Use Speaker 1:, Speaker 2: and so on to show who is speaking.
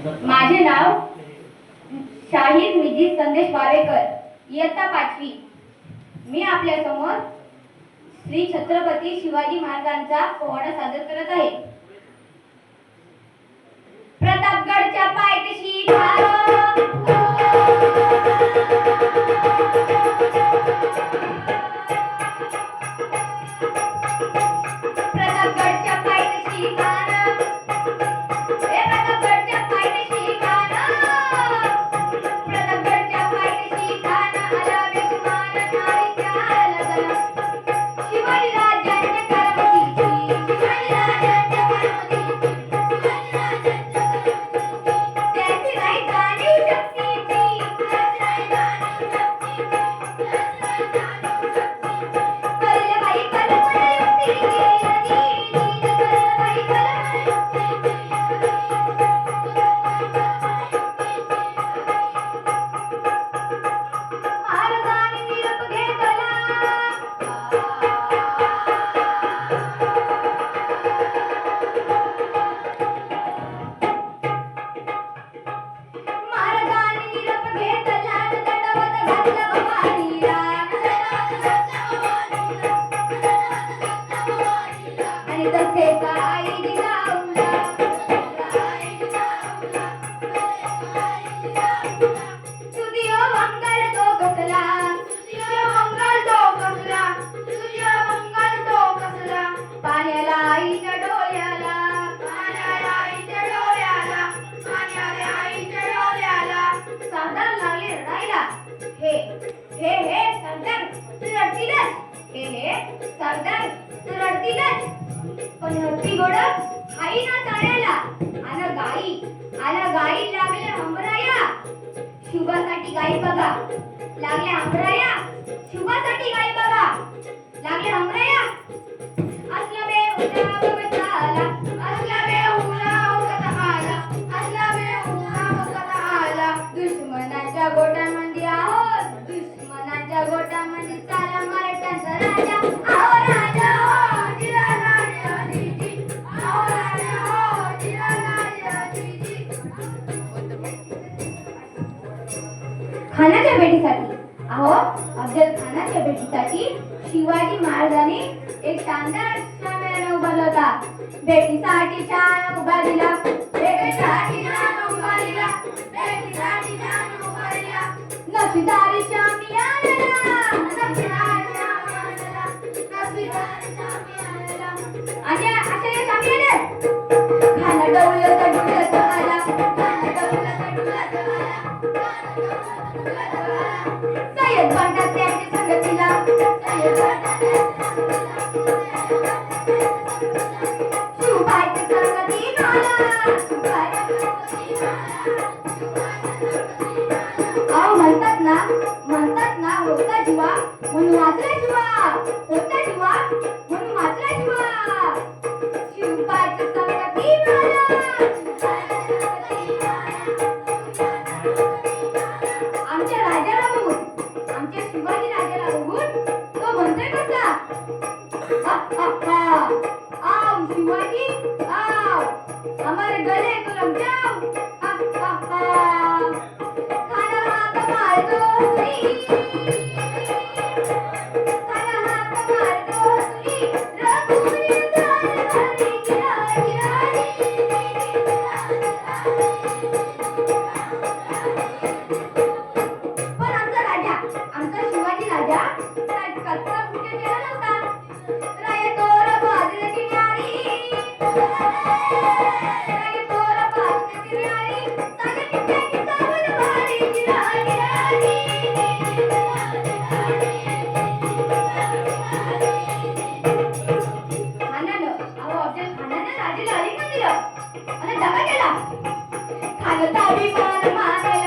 Speaker 1: माझे नाव शाहीर मिजित संदेश वावेकर, इयत्ता 5वी. मी आपल्या समोर श्री छत्रपती शिवाजी महाराजांचा पोवाडा सादर करत आहे. प्रतापगडच्या पायथ्याशी प्रतापगडच्या पायथ्याशी पण हत्ती गोड हाई ना चाळ्याला आला गाई लागले हंबराया शुभासाठी गाई बघा लागले हंबराया शुभासाठी गाई बघा लागले हंबराया असला बे उन्हा बघत आला असला बे उन्हा बघत आला असला बे उन्हा बघत आला दुश्मनाच्या गोटामध्ये आहोत दुश्मनाच्या गोटामध्ये चाला मराठ्यांचा राजा आहो राजा हो जिरा राजा दीदी आहो राजा हो जिरा राजा दीदी. खानाच्या भेटीसाठी अफजल खानाच्या भेटीसाठी शिवाजी महाराजांनी एक शानदार मेळावा उभारला होता. भेटीसाठी छान उभा दिला भेटीसाठी छान उभा दिला भेटीसाठी छान उभा दिला नक्षीदारी शामी आलेला नक्षीदारी शामी आलेला नक्षीदारी शामी आलेला आणि असे शामी आले खाना डवलत डुलत आला खाना डवलत डुलत आला सय्यद बांडा त्याच्या संगतीला सय्यद बांडा शिवबाईच्या संगतीला अहो म्हणतात ना होता जीवा म्हणून वाचला जीवा होता जीवा म्हणून वाचला जीवा शिवबाईच्या संगतीला आमच्या राजाला बघून आमच्या शिवाजी राजाला बघून तो म्हणतोय कसा आओ शिवाजी आओ हमारे गले तो लग जाओ खाना हाथ मार दो सुरी खाना हाथ मार दो सुरी रघुवीर दाल हरी गिरानी पण आमचा शिवाजी राजा कल्पना कुठे गेला नव्हता. राय तोर बाजूची न्यारी राय तोर बाजूची न्यारी सागे किती सावध भारी गिरानी अफजल खानानं राजाला अलिंगन दिलं आणि दगा केला खानचा अभिमान मानला